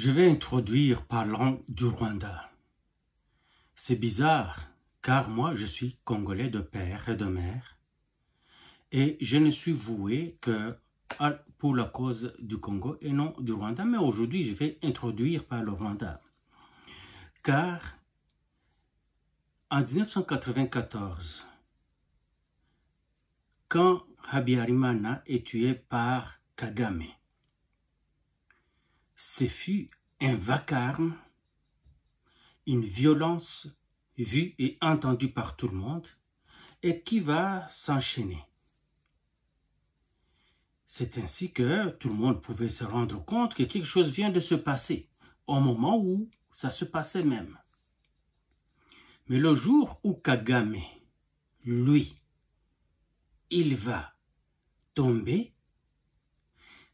Je vais introduire parlant du Rwanda. C'est bizarre, car moi je suis Congolais de père et de mère, et je ne suis voué que pour la cause du Congo et non du Rwanda, mais aujourd'hui je vais introduire par le Rwanda. Car en 1994, quand Habyarimana est tué par Kagame, ce fut un vacarme, une violence vue et entendue par tout le monde et qui va s'enchaîner. C'est ainsi que tout le monde pouvait se rendre compte que quelque chose vient de se passer au moment où ça se passait même. Mais le jour où Kagame, lui, il va tomber,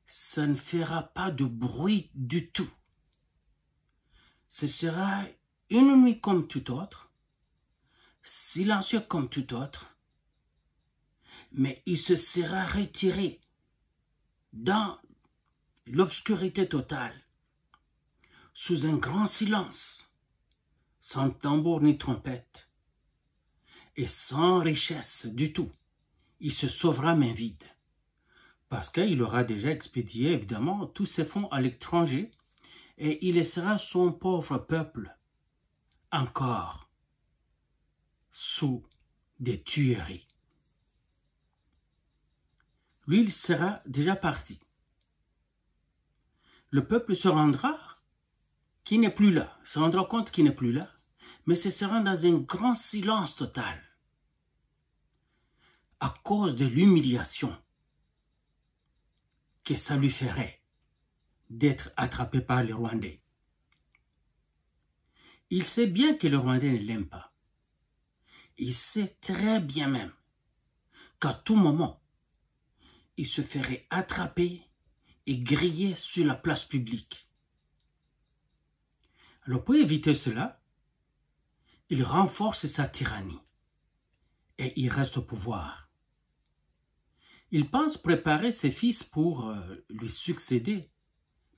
ça ne fera pas de bruit du tout. Ce sera une nuit comme toute autre, silencieux comme tout autre, mais il se sera retiré dans l'obscurité totale, sous un grand silence, sans tambour ni trompette, et sans richesse du tout. Il se sauvera main vide, parce qu'il aura déjà expédié évidemment tous ses fonds à l'étranger, et il laissera son pauvre peuple encore sous des tueries. Lui, il sera déjà parti. Le peuple se rendra qu'il n'est plus là, se rendra compte qu'il n'est plus là, mais ce sera dans un grand silence total à cause de l'humiliation que ça lui ferait d'être attrapé par les Rwandais. Il sait bien que les Rwandais ne l'aiment pas. Il sait très bien même qu'à tout moment, il se ferait attraper et griller sur la place publique. Alors pour éviter cela, il renforce sa tyrannie et il reste au pouvoir. Il pense préparer ses fils pour lui succéder,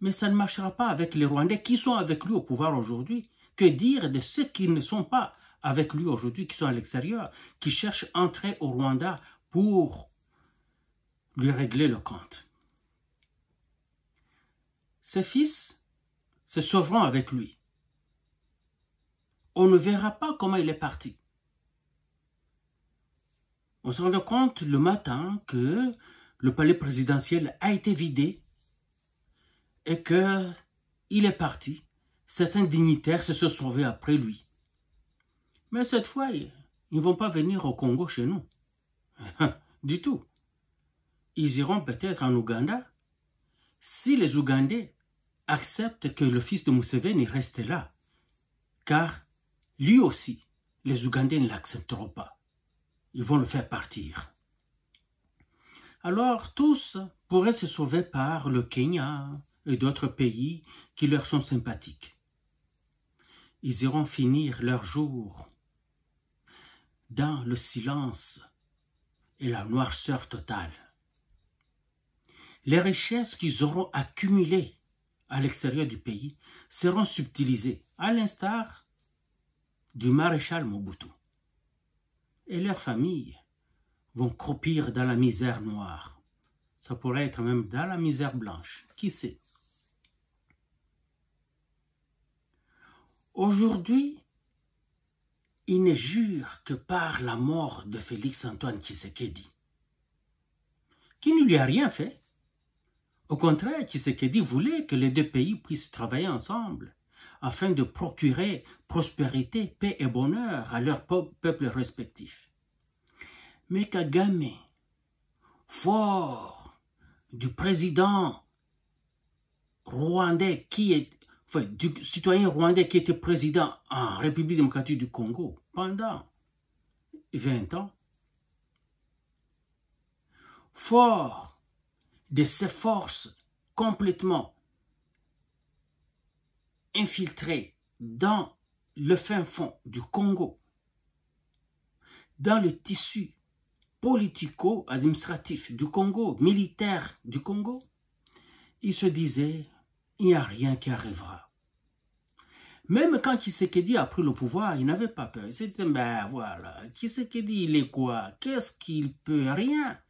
mais ça ne marchera pas avec les Rwandais qui sont avec lui au pouvoir aujourd'hui. Que dire de ceux qui ne sont pas avec lui aujourd'hui, qui sont à l'extérieur, qui cherchent à entrer au Rwanda pour lui régler le compte? Ses fils se sauveront avec lui. On ne verra pas comment il est parti. On se rend compte le matin que le palais présidentiel a été vidé et qu'il est parti. Certains dignitaires se sont sauvés après lui. Mais cette fois, ils ne vont pas venir au Congo chez nous. Du tout. Ils iront peut-être en Ouganda si les Ougandais acceptent que le fils de Museveni reste là. Car lui aussi, les Ougandais ne l'accepteront pas. Ils vont le faire partir. Alors tous pourraient se sauver par le Kenya et d'autres pays qui leur sont sympathiques. Ils iront finir leur jour dans le silence et la noirceur totale. Les richesses qu'ils auront accumulées à l'extérieur du pays seront subtilisées, à l'instar du maréchal Mobutu. Et leurs familles vont croupir dans la misère noire. Ça pourrait être même dans la misère blanche, qui sait? Aujourd'hui, il ne jure que par la mort de Félix-Antoine Tshisekedi, qui ne lui a rien fait. Au contraire, Tshisekedi voulait que les deux pays puissent travailler ensemble afin de procurer prospérité, paix et bonheur à leurs peuples respectifs. Mais Kagame, fort du président rwandais du citoyen rwandais qui était président en République démocratique du Congo pendant 20 ans, fort de ses forces complètement infiltrées dans le fin fond du Congo, dans le tissu politico-administratif du Congo, militaire du Congo, il se disait il n'y a rien qui arrivera. Même quand Tshisekedi a pris le pouvoir, il n'avait pas peur. Il s'est dit, ben voilà, Tshisekedi, il est quoi? Qu'est-ce qu'il peut? Rien.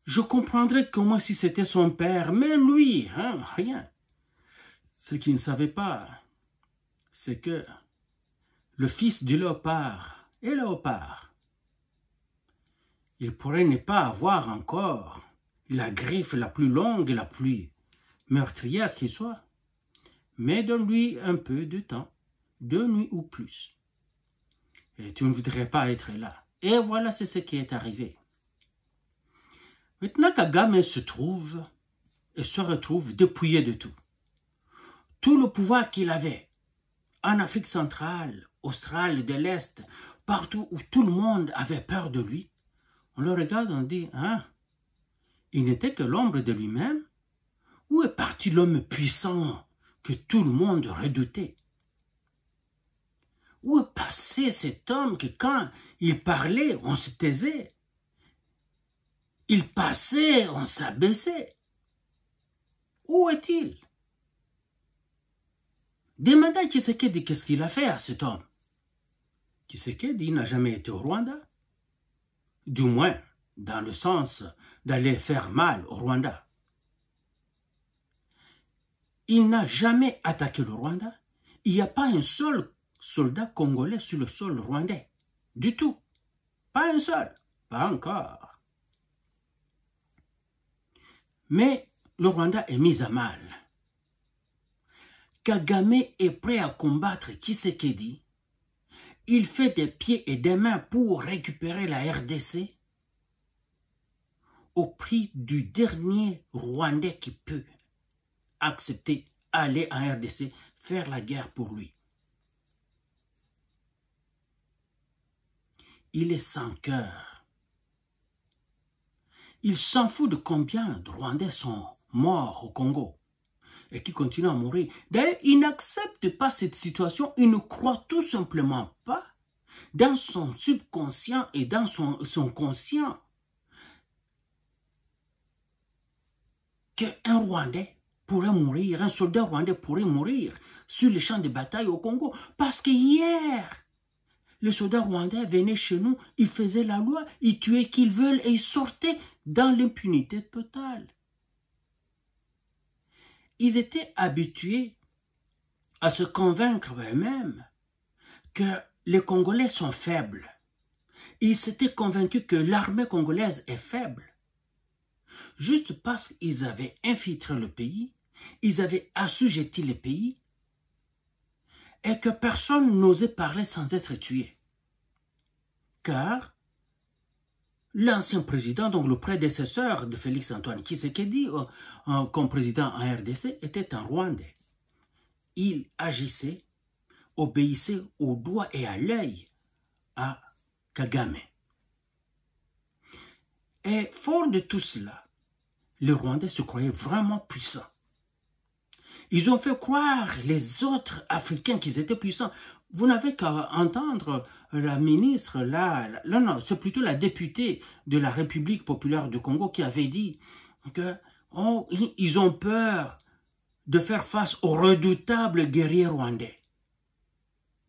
Je comprendrais comment si c'était son père, mais lui, rien. Ce qu'il ne savait pas, c'est que le fils du léopard est léopard. Il pourrait ne pas avoir encore la griffe la plus longue et la plus meurtrière qui soit, mais donne-lui un peu de temps, 2 nuits ou plus. Et tu ne voudrais pas être là. Et voilà, c'est ce qui est arrivé. Maintenant, Kagame se retrouve dépouillé de tout. Tout le pouvoir qu'il avait en Afrique centrale, Australie de l'Est, partout où tout le monde avait peur de lui, on le regarde, on dit, il n'était que l'ombre de lui-même. Où est parti l'homme puissant que tout le monde redoutait? Où est passé cet homme que quand il parlait, on se taisait? Il passait, on s'abaissait. Où est-il? Demandez à Tshisekedi qu'est-ce qu'il a fait à cet homme. Tshisekedi n'a jamais été au Rwanda. Du moins, dans le sens d'aller faire mal au Rwanda. Il n'a jamais attaqué le Rwanda. Il n'y a pas un seul soldat congolais sur le sol rwandais. Du tout. Pas un seul. Pas encore. Mais le Rwanda est mis à mal. Kagame est prêt à combattre Tshisekedi. Il fait des pieds et des mains pour récupérer la RDC au prix du dernier Rwandais qui peut accepter aller en RDC, faire la guerre pour lui. Il est sans cœur. Il s'en fout de combien de Rwandais sont morts au Congo et qui continuent à mourir. D'ailleurs, il n'accepte pas cette situation. Il ne croit tout simplement pas dans son subconscient et dans son conscient qu'un Rwandais pourrait mourir, un soldat rwandais pourrait mourir sur les champs de bataille au Congo. Parce que hier, les soldats rwandais venaient chez nous, ils faisaient la loi, ils tuaient qui ils veulent et ils sortaient dans l'impunité totale. Ils étaient habitués à se convaincre eux-mêmes que les Congolais sont faibles. Ils s'étaient convaincus que l'armée congolaise est faible. Juste parce qu'ils avaient infiltré le pays, ils avaient assujetti le pays et que personne n'osait parler sans être tué. Car l'ancien président, donc le prédécesseur de Félix-Antoine Tshisekedi comme président en RDC, était un Rwandais. Il agissait, obéissait au doigt et à l'œil à Kagame. Et fort de tout cela, les Rwandais se croyaient vraiment puissants. Ils ont fait croire les autres Africains qu'ils étaient puissants. Vous n'avez qu'à entendre la ministre, non, c'est plutôt la députée de la République populaire du Congo qui avait dit que ils ont peur de faire face aux redoutables guerriers rwandais.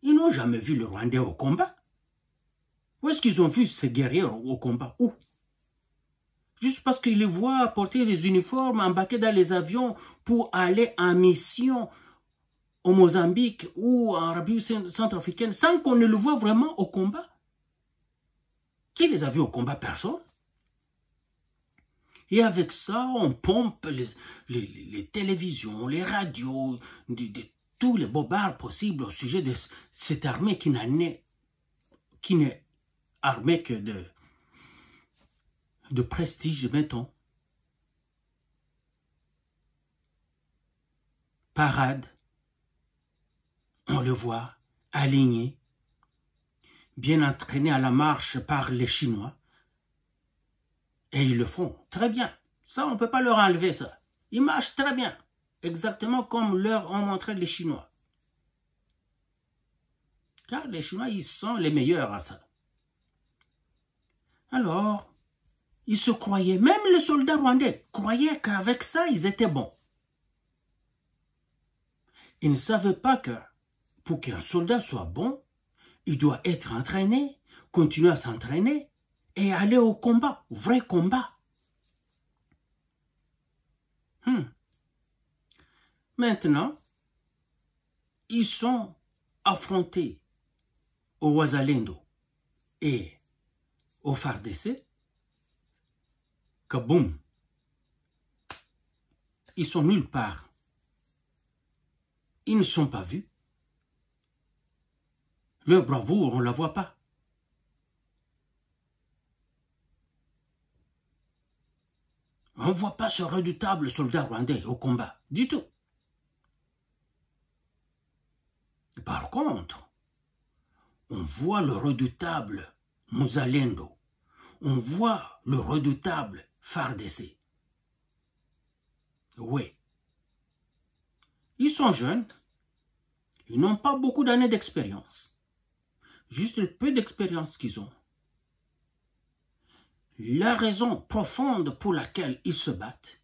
Ils n'ont jamais vu le Rwandais au combat. Où est-ce qu'ils ont vu ces guerriers au combat? Où? Juste parce qu'ils les voient porter les uniformes, embarquer dans les avions pour aller en mission au Mozambique ou en République centrafricaine, sans qu'on ne le voit vraiment au combat. Qui les a vus au combat? Personne. Et avec ça, on pompe les télévisions, les radios, de tous les bobards possibles au sujet de cette armée qui n'est armée que de prestige, mettons. Parade. On le voit, aligné, bien entraîné à la marche par les Chinois. Et ils le font très bien. Ça, on ne peut pas leur enlever ça. Ils marchent très bien. Exactement comme leur ont montré les Chinois. Car les Chinois, ils sont les meilleurs à ça. Alors, ils se croyaient, même les soldats rwandais, croyaient qu'avec ça, ils étaient bons. Ils ne savaient pas que pour qu'un soldat soit bon, il doit être entraîné, continuer à s'entraîner et aller au combat, au vrai combat. Maintenant, ils sont affrontés au Wazalendo et au FARDC. Kaboum! Ils sont nulle part. Ils ne sont pas vus. Leur bravoure, on ne la voit pas. On ne voit pas ce redoutable soldat rwandais au combat, du tout. Par contre, on voit le redoutable Muzalendo. On voit le redoutable FARDC. Oui. Ils sont jeunes. Ils n'ont pas beaucoup d'années d'expérience. Juste le peu d'expérience qu'ils ont. La raison profonde pour laquelle ils se battent,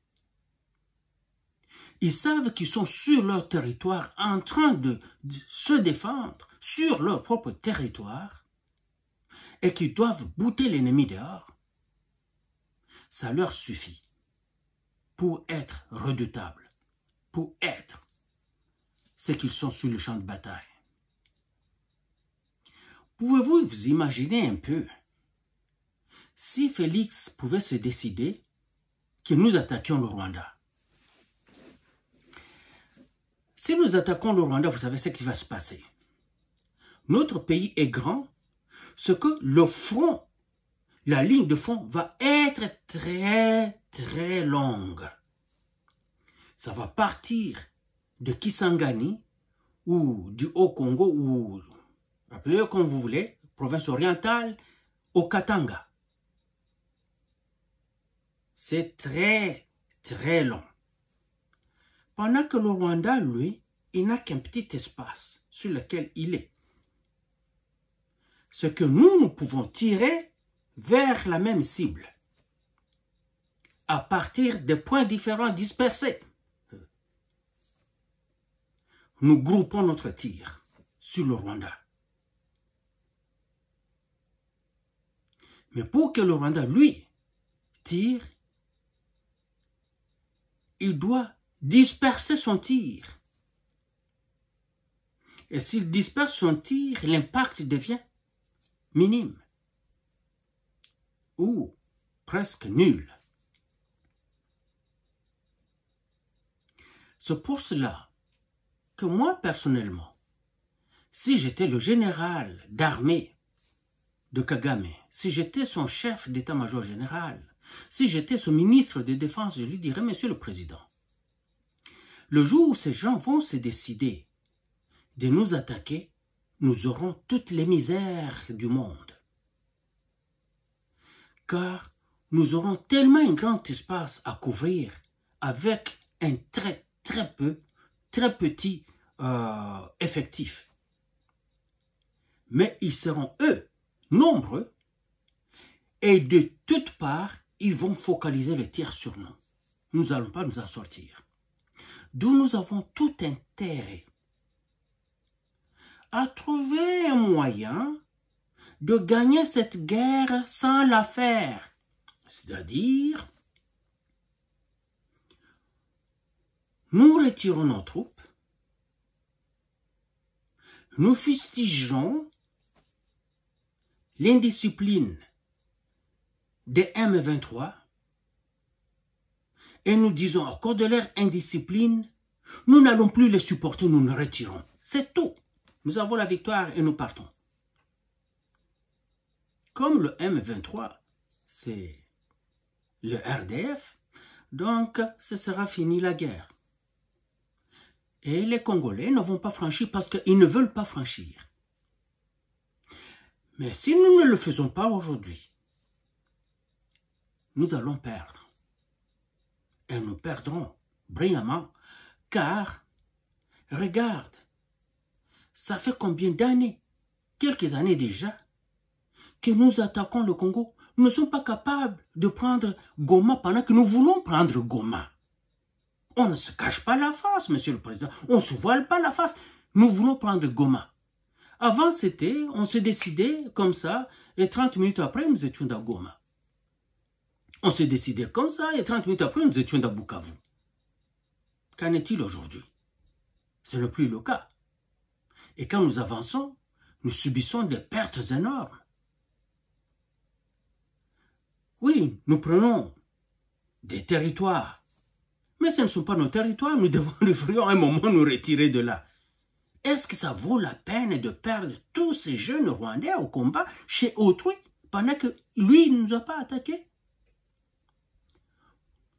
ils savent qu'ils sont sur leur territoire en train de se défendre sur leur propre territoire et qu'ils doivent bouter l'ennemi dehors. Ça leur suffit pour être redoutables, pour être ce qu'ils sont sur le champ de bataille. Pouvez-vous vous imaginer un peu si Félix pouvait se décider que nous attaquions le Rwanda? Si nous attaquons le Rwanda, vous savez ce qui va se passer. Notre pays est grand, ce que le front, la ligne de front va être très longue. Ça va partir de Kisangani ou du Haut-Congo ou appelez-le comme vous voulez, province orientale, au Katanga. C'est très long. Pendant que le Rwanda, lui, il n'a qu'un petit espace sur lequel il est. Ce que nous pouvons tirer vers la même cible, à partir de points différents dispersés. Nous groupons notre tir sur le Rwanda. Mais pour que le Rwanda, lui, tire, il doit disperser son tir. Et s'il disperse son tir, l'impact devient minime ou presque nul. C'est pour cela que moi, personnellement, si j'étais le général d'armée de Kagame, si j'étais son chef d'état-major général, si j'étais son ministre de défense, je lui dirais, Monsieur le Président, le jour où ces gens vont se décider de nous attaquer, nous aurons toutes les misères du monde. Car nous aurons tellement un grand espace à couvrir avec un très petit effectif. Mais ils seront, eux, nombreux, et de toutes parts, ils vont focaliser le tir sur nous. Nous n'allons pas nous en sortir. D'où nous avons tout intérêt à trouver un moyen de gagner cette guerre sans la faire. C'est-à-dire, nous retirons nos troupes, nous fustigeons l'indiscipline des M23 et nous disons à cause de leur indiscipline, nous n'allons plus les supporter, nous nous retirons. C'est tout. Nous avons la victoire et nous partons. Comme le M23, c'est le RDF, donc ce sera fini la guerre. Et les Congolais ne vont pas franchir parce qu'ils ne veulent pas franchir. Mais si nous ne le faisons pas aujourd'hui, nous allons perdre. Et nous perdrons brillamment, car, regarde, ça fait combien d'années, quelques années déjà, que nous attaquons le Congo. Nous ne sommes pas capables de prendre Goma pendant que nous voulons prendre Goma. On ne se cache pas la face, Monsieur le Président. On ne se voile pas la face. Nous voulons prendre Goma. Avant, c'était, on se décidait comme ça, et 30 minutes après, nous étions dans Goma. On se décidait comme ça, et 30 minutes après, nous étions dans Bukavu. Qu'en est-il aujourd'hui? Ce n'est plus le cas. Et quand nous avançons, nous subissons des pertes énormes. Oui, nous prenons des territoires, mais ce ne sont pas nos territoires, nous devrions à un moment nous retirer de là. Est-ce que ça vaut la peine de perdre tous ces jeunes Rwandais au combat chez autrui pendant que lui ne nous a pas attaqués?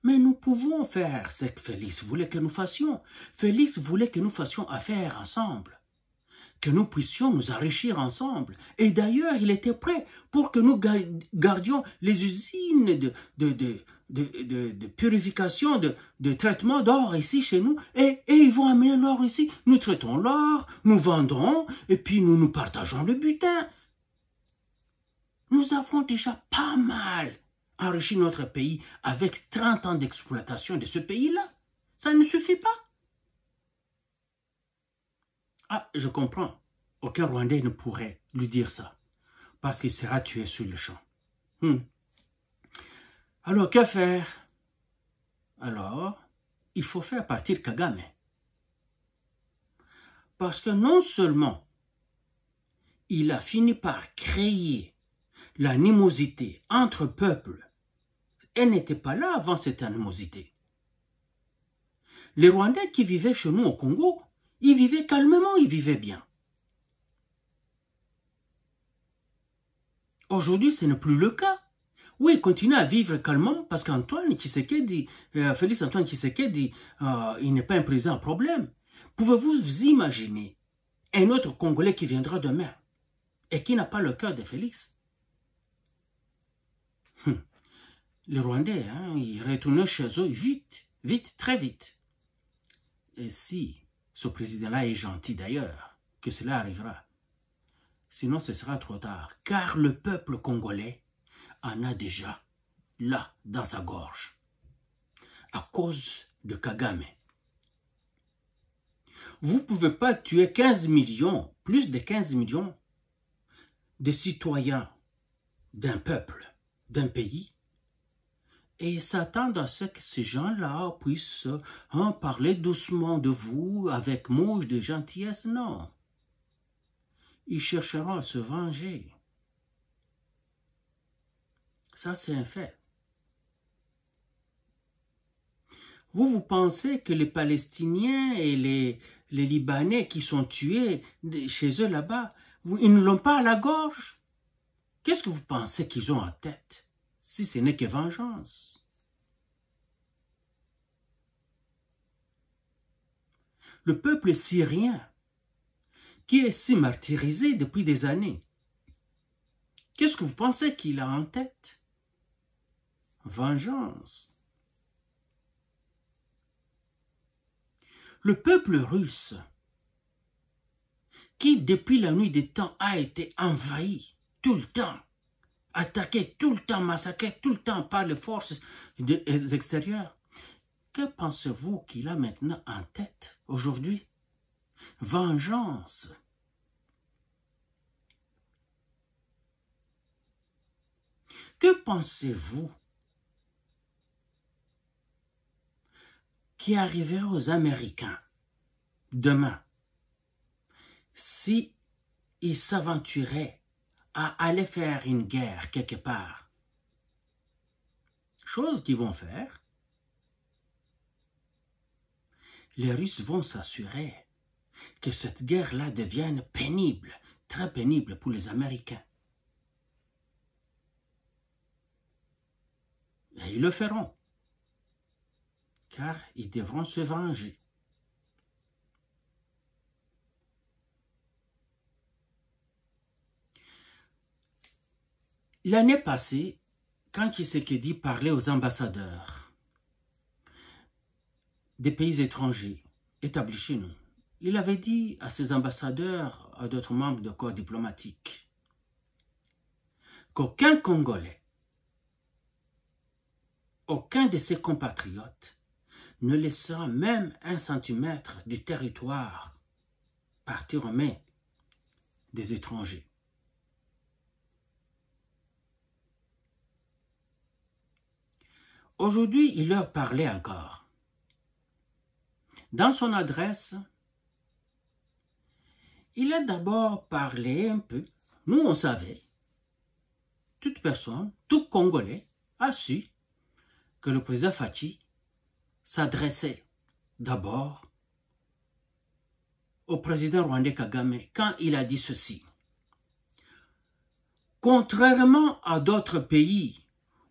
Mais nous pouvons faire ce que Félix voulait que nous fassions. Félix voulait que nous fassions affaire ensemble, que nous puissions nous enrichir ensemble. Et d'ailleurs, il était prêt pour que nous gardions les usines de purification, de traitement d'or ici chez nous. Et ils vont amener l'or ici. Nous traitons l'or, nous vendons, et puis nous partageons le butin. Nous avons déjà pas mal enrichi notre pays avec 30 ans d'exploitation de ce pays-là. Ça ne suffit pas. Ah, je comprends. Aucun Rwandais ne pourrait lui dire ça, parce qu'il sera tué sur le champ. Alors, que faire? Alors, il faut faire partir Kagame. Parce que non seulement il a fini par créer l'animosité entre peuples, elle n'était pas là avant cette animosité. Les Rwandais qui vivaient chez nous au Congo, ils vivaient calmement, ils vivaient bien. Aujourd'hui, ce n'est plus le cas. Oui, ils continuent à vivre calmement parce qu'Antoine Tshisekedi, Félix Antoine Tshisekedi, il n'est pas un président à problème. Pouvez-vous vous imaginer un autre Congolais qui viendra demain et qui n'a pas le cœur de Félix? Les Rwandais, ils retournent chez eux vite, vite, très vite. Et si ce président-là est gentil d'ailleurs, que cela arrivera. Sinon, ce sera trop tard, car le peuple congolais en a déjà là, dans sa gorge, à cause de Kagame. Vous ne pouvez pas tuer 15 millions, plus de 15 millions de citoyens d'un peuple, d'un pays, et s'attendre à ce que ces gens-là puissent parler doucement de vous, avec mots de gentillesse, non. Ils chercheront à se venger. Ça, c'est un fait. Vous pensez que les Palestiniens et les Libanais qui sont tués chez eux là-bas, ils ne l'ont pas à la gorge? Qu'est-ce que vous pensez qu'ils ont en tête, si ce n'est que vengeance? Le peuple syrien, qui est si martyrisé depuis des années, qu'est-ce que vous pensez qu'il a en tête? Vengeance. Le peuple russe, qui depuis la nuit des temps a été envahi tout le temps, attaqué tout le temps, massacré tout le temps par les forces extérieures, que pensez-vous qu'il a maintenant en tête aujourd'hui? Vengeance. Que pensez-vous qui arriverait aux Américains demain si ils s'aventuraient à aller faire une guerre quelque part? Chose qu'ils vont faire. Les Russes vont s'assurer que cette guerre-là devienne pénible, très pénible pour les Américains. Et ils le feront, car ils devront se venger. L'année passée, quand Tshisekedi parlait aux ambassadeurs des pays étrangers établis chez nous, il avait dit à ses ambassadeurs, à d'autres membres de corps diplomatiques, qu'aucun Congolais, aucun de ses compatriotes ne laissant même 1 centimètre du territoire partir en main des étrangers. Aujourd'hui, il leur parlait encore. Dans son adresse, il a d'abord parlé un peu. Nous, on savait, toute personne, tout Congolais a su que le président Fachi s'adressait d'abord au président rwandais Kagame quand il a dit ceci. Contrairement à d'autres pays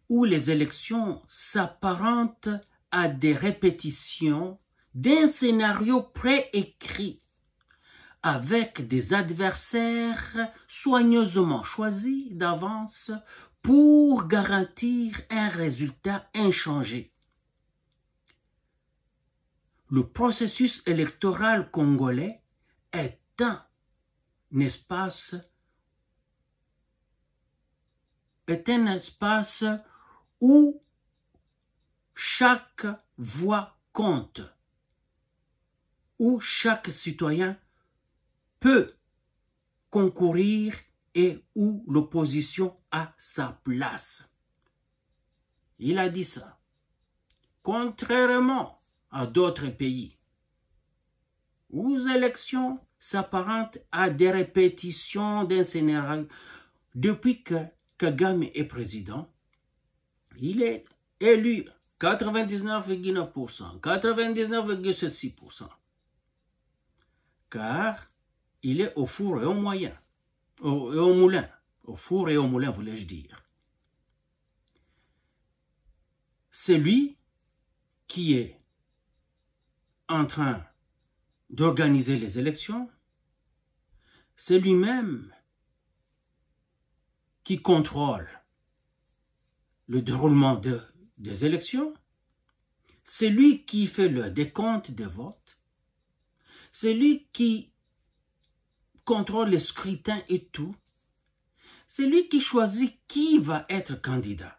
où les élections s'apparentent à des répétitions d'un scénario préécrit avec des adversaires soigneusement choisis d'avance pour garantir un résultat inchangé. Le processus électoral congolais est un espace où chaque voix compte, où chaque citoyen peut concourir et où l'opposition a sa place. Il a dit ça. Contrairement à d'autres pays où les élections s'apparentent à des répétitions d'un scénario, depuis que Kagame est président, il est élu 99,9%, 99,6%, car il est au four et au moyen, au moulin, au four et au moulin, voulais-je dire. C'est lui qui est en train d'organiser les élections, c'est lui-même qui contrôle le déroulement des élections, c'est lui qui fait le décompte des votes, c'est lui qui contrôle les scrutins et tout, c'est lui qui choisit qui va être candidat.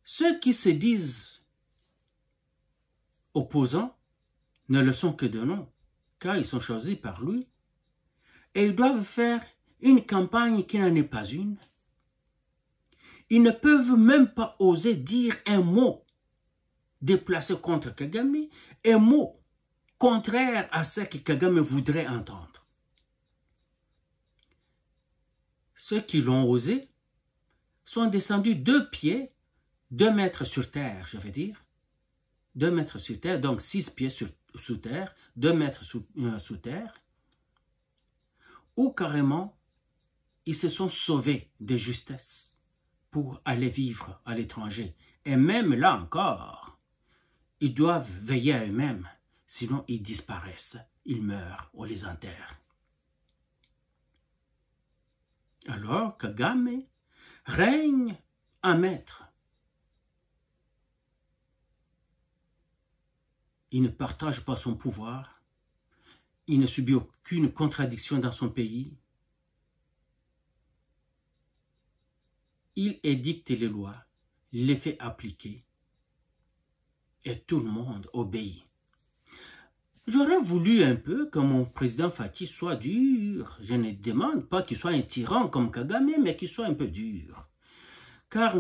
Ceux qui se disent opposants ne le sont que de nom, car ils sont choisis par lui, et ils doivent faire une campagne qui n'en est pas une. Ils ne peuvent même pas oser dire un mot déplacé contre Kagame, un mot contraire à ce que Kagame voudrait entendre. Ceux qui l'ont osé sont descendus 2 pieds, 2 mètres sur terre, je veux dire. 2 mètres sur terre, donc 6 pieds sous terre, 2 mètres sous terre, ou carrément, ils se sont sauvés de justesse pour aller vivre à l'étranger. Et même là encore, ils doivent veiller à eux-mêmes, sinon ils disparaissent, ils meurent, on les enterre. Alors Kagame règne en maître. Il ne partage pas son pouvoir, il ne subit aucune contradiction dans son pays. Il édicte les lois, les fait appliquer, et tout le monde obéit. J'aurais voulu un peu que mon président Fachi soit dur. Je ne demande pas qu'il soit un tyran comme Kagame, mais qu'il soit un peu dur. Car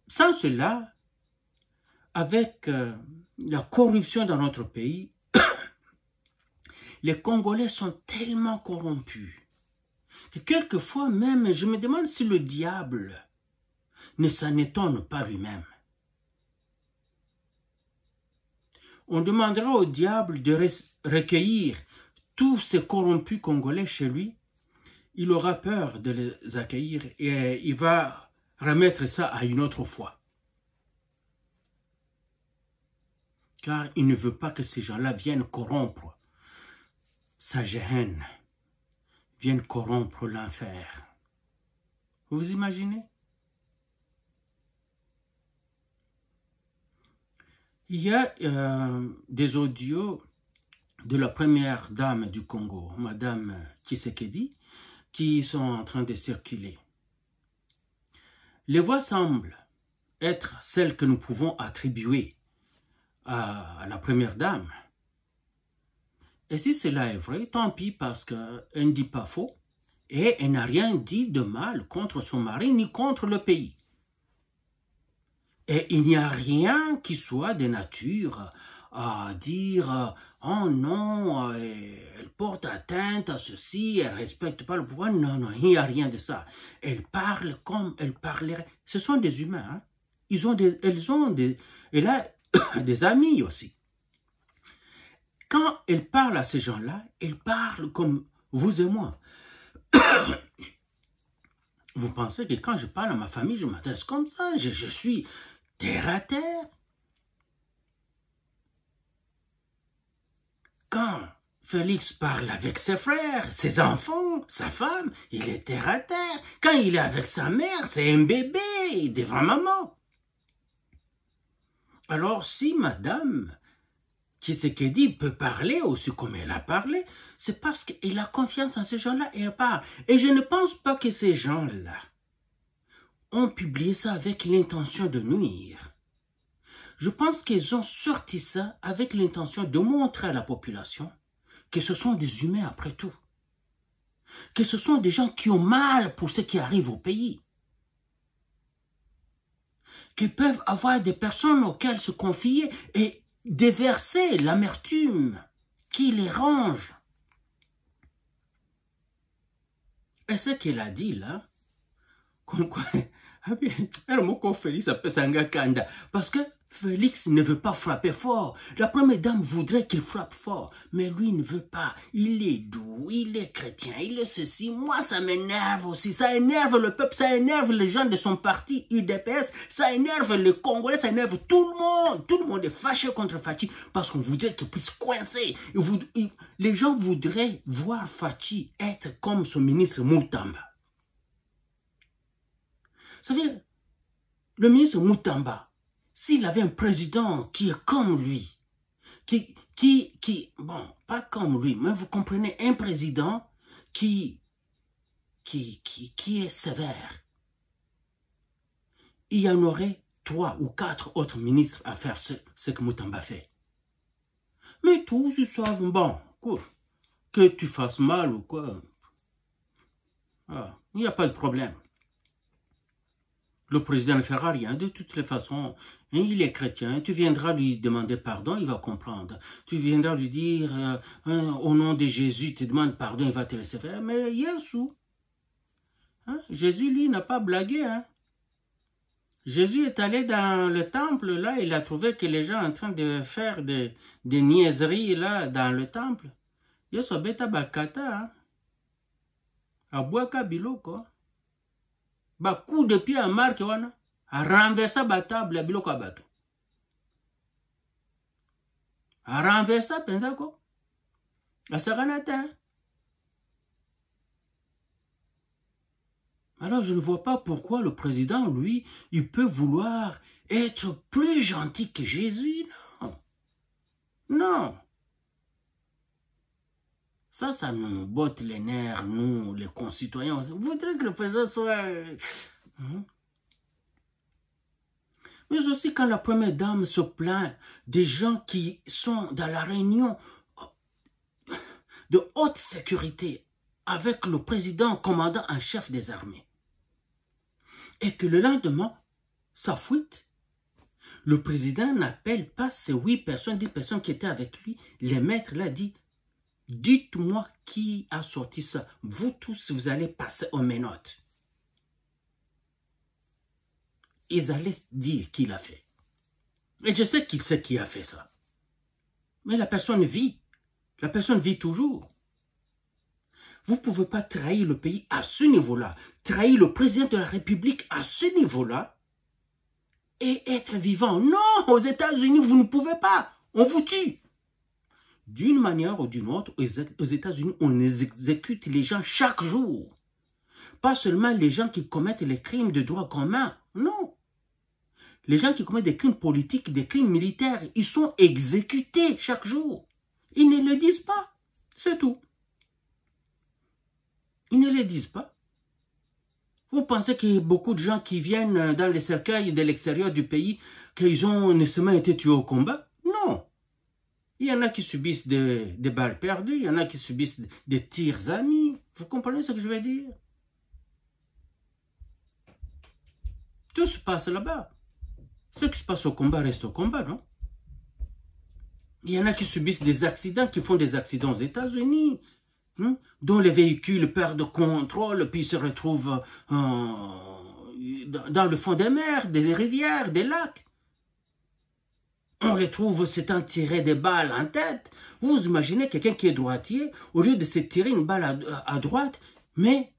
sans cela, avec la corruption dans notre pays, les Congolais sont tellement corrompus que quelquefois même, je me demande si le diable ne s'en étonne pas lui-même. On demandera au diable de recueillir tous ces corrompus Congolais chez lui. Il aura peur de les accueillir et il va remettre ça à une autre fois. Car il ne veut pas que ces gens-là viennent corrompre sa Géhenne, viennent corrompre l'enfer. Vous imaginez? Il y a des audios de la première dame du Congo, Madame Tshisekedi, qui sont en train de circuler. Les voix semblent être celle que nous pouvons attribuer à la première dame. Et si cela est vrai, tant pis parce qu'elle ne dit pas faux et elle n'a rien dit de mal contre son mari ni contre le pays. Et il n'y a rien qui soit de nature à dire « Oh non, elle porte atteinte à ceci, elle ne respecte pas le pouvoir. » Non, non, il n'y a rien de ça. Elle parle comme elle parlerait. Ce sont des humains. Hein? Elle a des amis aussi. Quand elle parle à ces gens-là, elle parle comme vous et moi. Vous pensez que quand je parle à ma famille, je m'adresse comme ça, je suis terre à terre. Quand Félix parle avec ses frères, ses enfants, sa femme, il est terre à terre. Quand il est avec sa mère, c'est un bébé devant maman. Alors si madame Tshisekedi peut parler aussi comme elle a parlé, c'est parce qu'elle a confiance en ces gens-là et elle parle. Et je ne pense pas que ces gens-là ont publié ça avec l'intention de nuire. Je pense qu'ils ont sorti ça avec l'intention de montrer à la population que ce sont des humains après tout. Que ce sont des gens qui ont mal pour ce qui arrive au pays. Qu'ils peuvent avoir des personnes auxquelles se confier et déverser l'amertume qui les ronge. Et ce qu'il a dit là, comme quoi, parce que Félix ne veut pas frapper fort. La première dame voudrait qu'il frappe fort, mais lui ne veut pas. Il est doux, il est chrétien, il est ceci. Moi, ça m'énerve aussi. Ça énerve le peuple, ça énerve les gens de son parti UDPS, ça énerve les Congolais, ça énerve tout le monde. Tout le monde est fâché contre Fachi parce qu'on voudrait qu'il puisse coincer. Les gens voudraient voir Fachi être comme son ministre Moutamba. Vous savez, le ministre Moutamba, s'il avait un président qui est comme lui, bon, pas comme lui, mais vous comprenez, un président qui est sévère, il y en aurait 3 ou 4 autres ministres à faire ce que Moutamba fait. Mais tous, ils savent, bon, quoi, que tu fasses mal ou quoi, il n'y a pas de problème. Le président ne fera rien, de toutes les façons. Il est chrétien, tu viendras lui demander pardon, il va comprendre. Tu viendras lui dire, au nom de Jésus, tu demandes pardon, il va te laisser faire. Mais Yeshua, Jésus, lui, n'a pas blagué. Hein. Jésus est allé dans le temple, là, il a trouvé que les gens en train de faire des niaiseries, là, dans le temple. Yeshua beta bakata, abouaka biloko. Ba coup de pied à marque wana a renversé la table à biloko bateau. A renversé pensa ko a saganata. Alors je ne vois pas pourquoi le président, lui, il peut vouloir être plus gentil que Jésus. Non. Non. Ça nous botte les nerfs, nous, les concitoyens. Vous voudrez que le président soit... Mais aussi quand la première dame se plaint des gens qui sont dans la réunion de haute sécurité avec le président commandant en chef des armées. Et que le lendemain, ça fuite. Le président n'appelle pas ces 8 personnes, 10 personnes qui étaient avec lui. Les maîtres là dit, dites-moi qui a sorti ça. Vous tous, vous allez passer aux menottes. Ils allaient dire qui l'a fait. Et je sais qu'il sait qui a fait ça. Mais la personne vit. La personne vit toujours. Vous ne pouvez pas trahir le pays à ce niveau-là. Trahir le président de la République à ce niveau-là. Et être vivant. Non, aux États-Unis, vous ne pouvez pas. On vous tue. D'une manière ou d'une autre, aux États-Unis, on exécute les gens chaque jour. Pas seulement les gens qui commettent les crimes de droit commun. Non. Les gens qui commettent des crimes politiques, des crimes militaires, ils sont exécutés chaque jour. Ils ne le disent pas. C'est tout. Ils ne le disent pas. Vous pensez qu'il y a beaucoup de gens qui viennent dans les cercueils de l'extérieur du pays, qu'ils ont nécessairement été tués au combat? Non. Il y en a qui subissent des balles perdues, il y en a qui subissent des tirs amis. Vous comprenez ce que je veux dire? Tout se passe là-bas. Ce qui se passe au combat reste au combat, non? Il y en a qui subissent des accidents, qui font des accidents aux États-Unis, dont les véhicules perdent contrôle, puis se retrouvent dans le fond des mers, des rivières, des lacs. On les trouve s'étant tiré des balles en tête. Vous imaginez quelqu'un qui est droitier, au lieu de se tirer une balle à droite, mais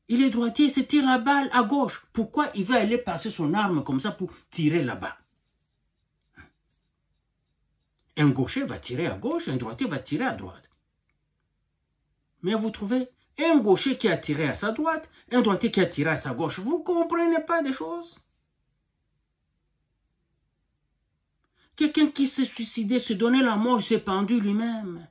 il est droitier, il se tire la balle à gauche. Pourquoi il va aller passer son arme comme ça pour tirer là-bas? Un gaucher va tirer à gauche, un droitier va tirer à droite. Mais vous trouvez un gaucher qui a tiré à sa droite, un droitier qui a tiré à sa gauche. Vous ne comprenez pas des choses? Quelqu'un qui s'est suicidé, se donnait la mort, s'est pendu lui-même.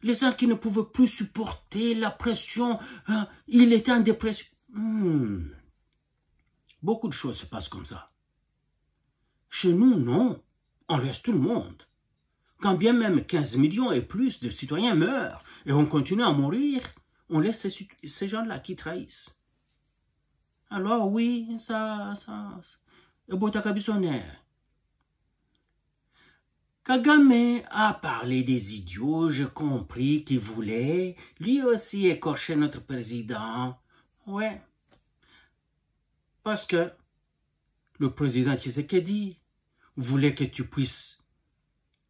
Les gens qui ne pouvaient plus supporter la pression, il était en dépression. Beaucoup de choses se passent comme ça. Chez nous, non. On laisse tout le monde. Quand bien même 15 millions et plus de citoyens meurent et on continue à mourir, on laisse ces gens-là qui trahissent. Alors oui, ça. Kagame a parlé des idiots, j'ai compris qu'il voulait lui aussi écorcher notre président. Ouais. Parce que le président Tshisekedi voulait que tu puisses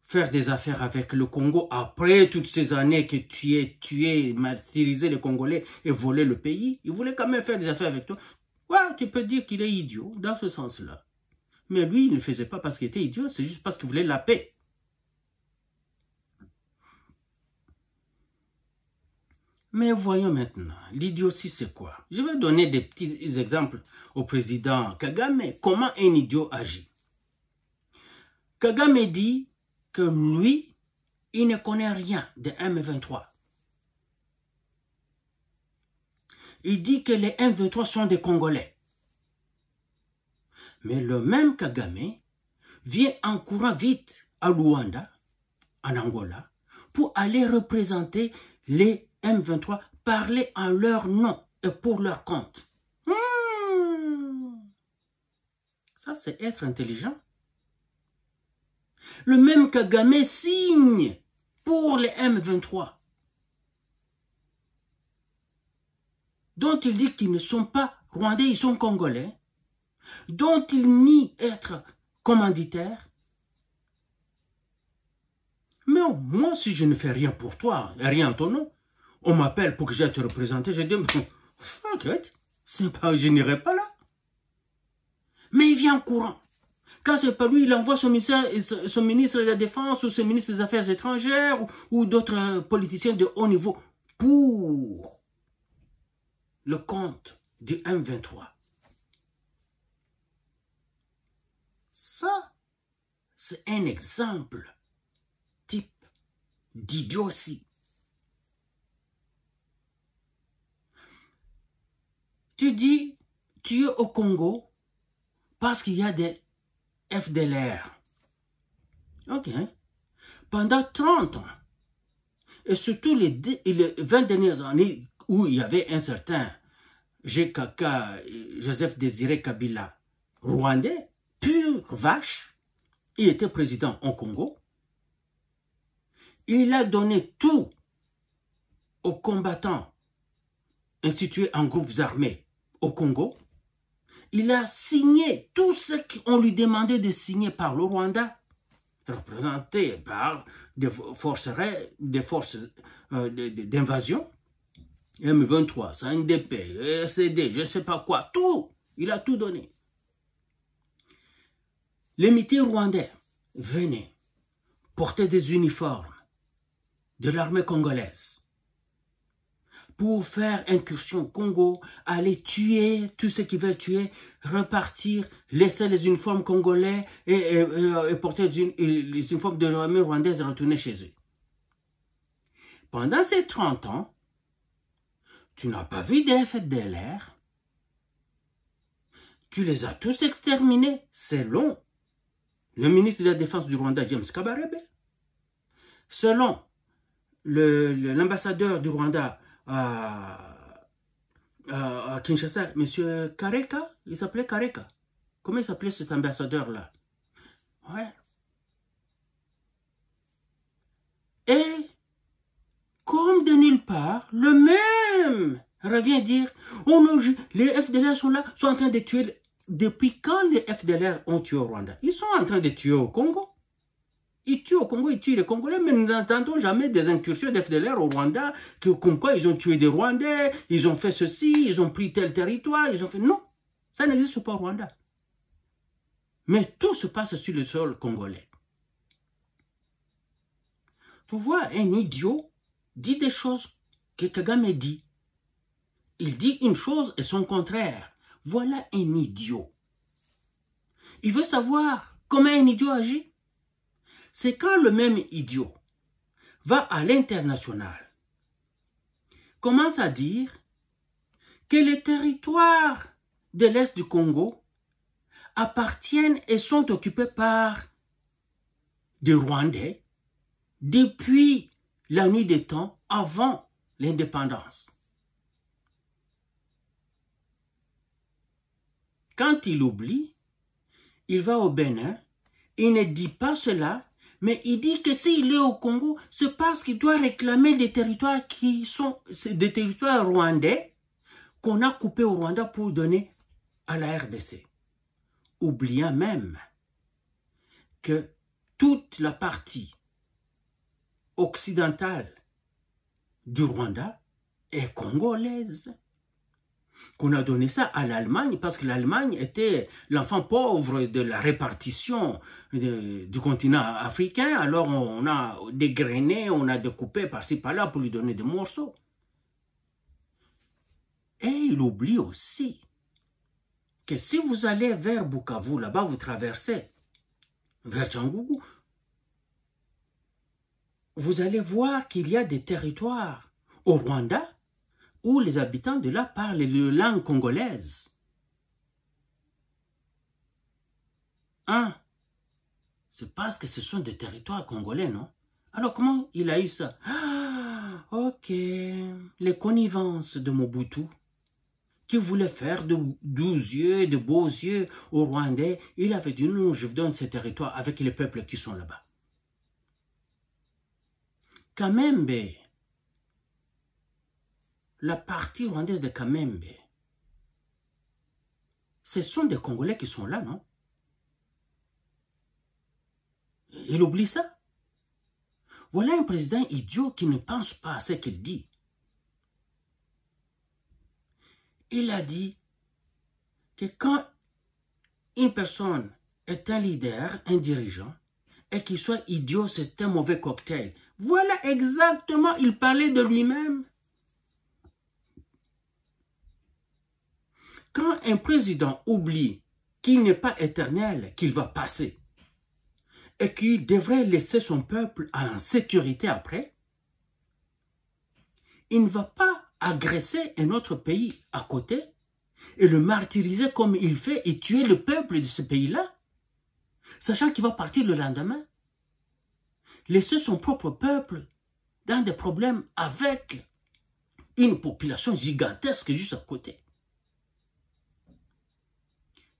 faire des affaires avec le Congo après toutes ces années que tu es tué, martyrisé les Congolais et volé le pays. Il voulait quand même faire des affaires avec toi. Ouais, tu peux dire qu'il est idiot dans ce sens-là. Mais lui, il ne le faisait pas parce qu'il était idiot, c'est juste parce qu'il voulait la paix. Mais voyons maintenant, l'idiotie c'est quoi? Je vais donner des petits exemples au président Kagame. Comment un idiot agit? Kagame dit que lui, il ne connaît rien de M23. Il dit que les M23 sont des Congolais. Mais le même Kagame vient en courant vite à Luanda, en Angola, pour aller représenter les M23, parler en leur nom et pour leur compte. Ça, c'est être intelligent. Le même Kagame signe pour les M23, dont il dit qu'ils ne sont pas rwandais, ils sont congolais, dont il nie être commanditaire. Mais moi, si je ne fais rien pour toi, rien en ton nom, on m'appelle pour que j'aille te représenter, je dis, fuck it, je n'irai pas là. Mais il vient en courant. Quand ce n'est pas lui, il envoie son ministre de la Défense ou son ministre des Affaires étrangères ou d'autres politiciens de haut niveau pour le compte du M23. Ça, c'est un exemple type d'idiotie. Tu dis, tu es au Congo parce qu'il y a des FDLR. Ok. Pendant 30 ans, et surtout les 20 dernières années où il y avait un certain GKK, Joseph Désiré Kabila, rwandais, pure vache, il était président au Congo. Il a donné tout aux combattants institués en groupes armés au Congo. Il a signé tout ce qu'on lui demandait de signer par le Rwanda, représenté par des forces d'invasion, M23, CNDP, RCD, je ne sais pas quoi, tout. Il a tout donné. Les militaires rwandais venaient porter des uniformes de l'armée congolaise pour faire incursion au Congo, aller tuer tout ce qu'ils veulent tuer, repartir, laisser les uniformes congolais et porter les uniformes de l'armée rwandaise et retourner chez eux. Pendant ces 30 ans, Tu n'as pas vu des FDLR? Tu les as tous exterminés, selon le ministre de la Défense du Rwanda, James Kabarebe. Selon l'ambassadeur du Rwanda à Kinshasa, M. Kareka, il s'appelait Kareka. Comment il s'appelait cet ambassadeur-là? Ouais. Et, comme de nulle part, le même revient dire, oh non, les FDLR sont là, sont en train de tuer. Depuis quand les FDLR ont tué au Rwanda? Ils sont en train de tuer au Congo. Ils tuent au Congo, ils tuent les Congolais, mais nous n'entendons jamais des incursions d'FDLR au Rwanda, comme quoi ils ont tué des Rwandais, ils ont fait ceci, ils ont pris tel territoire, ils ont fait... Non, ça n'existe pas au Rwanda. Mais tout se passe sur le sol congolais. Tu vois, un idiot dit des choses que Kagame dit. Il dit une chose et son contraire. Voilà un idiot. Il veut savoir comment un idiot agit. C'est quand le même idiot va à l'international, commence à dire que les territoires de l'Est du Congo appartiennent et sont occupés par des Rwandais depuis la nuit des temps avant l'indépendance. Quand il oublie, il va au Bénin, il ne dit pas cela, mais il dit que s'il est au Congo, c'est parce qu'il doit réclamer des territoires qui sont des territoires rwandais qu'on a coupés au Rwanda pour donner à la RDC. Oubliant même que toute la partie occidentale du Rwanda est congolaise. Qu'on a donné ça à l'Allemagne parce que l'Allemagne était l'enfant pauvre de la répartition du continent africain. Alors on a dégrainé, on a découpé par-ci par-là pour lui donner des morceaux. Et il oublie aussi que si vous allez vers Bukavu, là-bas vous traversez vers Tchangougou, vous allez voir qu'il y a des territoires au Rwanda où les habitants de là parlent la langue congolaise. Ah, c'est parce que ce sont des territoires congolais, non? Alors comment il a eu ça? Ah, ok, les connivences de Mobutu, qui voulait faire de 12 yeux, de beaux yeux aux Rwandais, il avait dit non, je vous donne ces territoires avec les peuples qui sont là-bas. Kamembe, la partie rwandaise de Kamembe, ce sont des Congolais qui sont là, non? Il oublie ça. Voilà un président idiot qui ne pense pas à ce qu'il dit. Il a dit que quand une personne est un leader, un dirigeant, et qu'il soit idiot, c'est un mauvais cocktail. Voilà exactement, il parlait de lui-même. Quand un président oublie qu'il n'est pas éternel, qu'il va passer, et qu'il devrait laisser son peuple en sécurité après, il ne va pas agresser un autre pays à côté et le martyriser comme il fait et tuer le peuple de ce pays-là, sachant qu'il va partir le lendemain. Laisser son propre peuple dans des problèmes avec une population gigantesque juste à côté.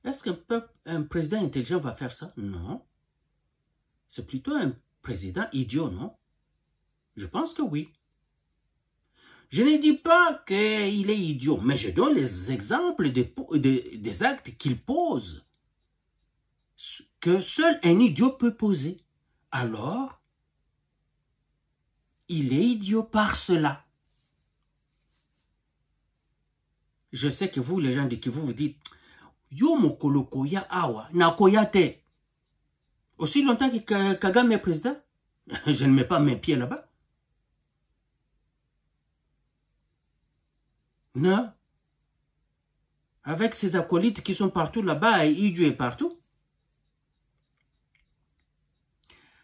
Est-ce qu'un président intelligent va faire ça? Non. C'est plutôt un président idiot, non? Je pense que oui. Je ne dis pas qu'il est idiot, mais je donne les exemples des actes qu'il pose, que seul un idiot peut poser. Alors, il est idiot par cela. Je sais que vous, les gens de Kivu, vous dites, yo mokolo koya awa, na koya te. Aussi longtemps que Kagame est président, je ne mets pas mes pieds là-bas. Non. Avec ses acolytes qui sont partout là-bas et Idiou est partout.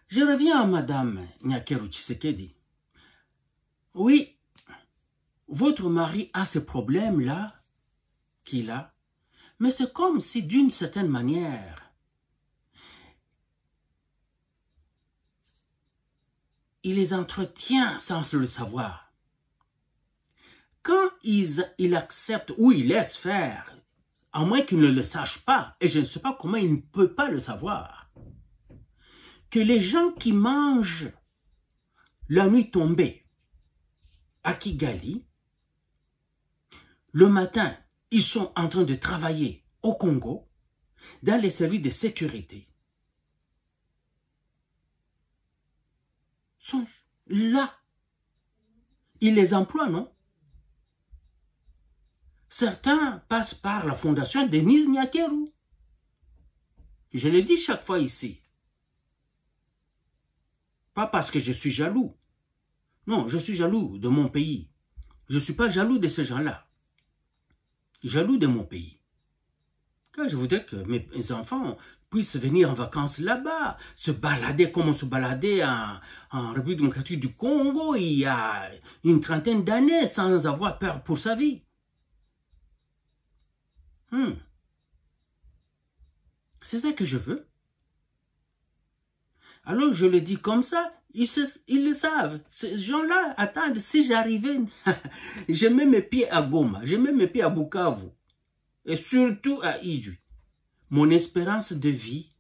Je reviens à Madame Nyakeru Tshisekedi. Oui, votre mari a ce problème-là qu'il a, mais c'est comme si d'une certaine manière, il les entretient sans le savoir. Quand il accepte ou il laisse faire, à moins qu'il ne le sache pas, et je ne sais pas comment il ne peut pas le savoir, que les gens qui mangent la nuit tombée à Kigali, le matin, ils sont en train de travailler au Congo, dans les services de sécurité. Ils sont là. Ils les emploient, non? Certains passent par la fondation Denis Nyakeru. Je le dis chaque fois ici. Pas parce que je suis jaloux. Non, je suis jaloux de mon pays. Je ne suis pas jaloux de ces gens-là. Jaloux de mon pays. Car je voudrais que mes enfants puissent venir en vacances là-bas, se balader comme on se baladait en République démocratique du Congo il y a une trentaine d'années sans avoir peur pour sa vie. C'est ça que je veux. Alors je le dis comme ça, ils le savent. Ces gens-là attendent, si j'arrivais, je mets mes pieds à Goma, je mets mes pieds à Bukavu, et surtout à Idju. Mon espérance de vie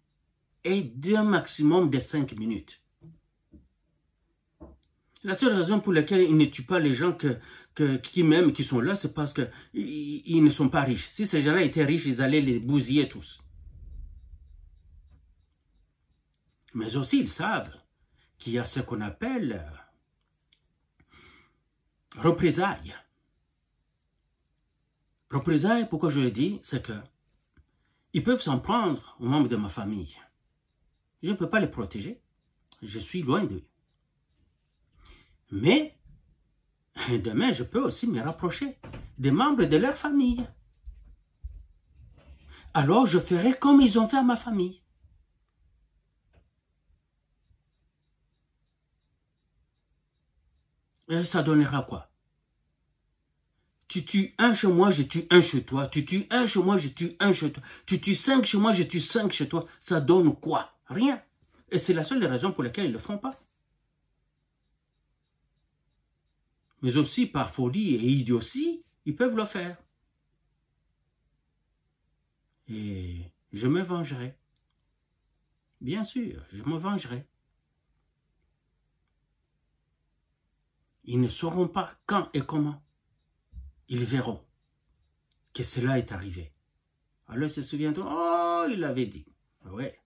est d'un maximum de 5 minutes. La seule raison pour laquelle ils ne tuent pas les gens qui sont là, c'est parce qu'ils ne sont pas riches. Si ces gens-là étaient riches, ils allaient les bousiller tous. Mais aussi, ils savent qu'il y a ce qu'on appelle représailles. Représailles, pourquoi je le dis, c'est que ils peuvent s'en prendre aux membres de ma famille. Je ne peux pas les protéger. Je suis loin d'eux. Mais, demain, je peux aussi me rapprocher des membres de leur famille. Alors, je ferai comme ils ont fait à ma famille. Et ça donnera quoi? Tu tues un chez moi, je tue un chez toi. Tu tues un chez moi, je tue un chez toi. Tu tues 5 chez moi, je tue 5 chez toi. Ça donne quoi? Rien. Et c'est la seule raison pour laquelle ils ne le font pas. Mais aussi par folie et idiotie, ils peuvent le faire. Et je me vengerai. Bien sûr, je me vengerai. Ils ne sauront pas quand et comment. Ils verront que cela est arrivé. Alors ils se souviendront, oh, il l'avait dit. Ouais.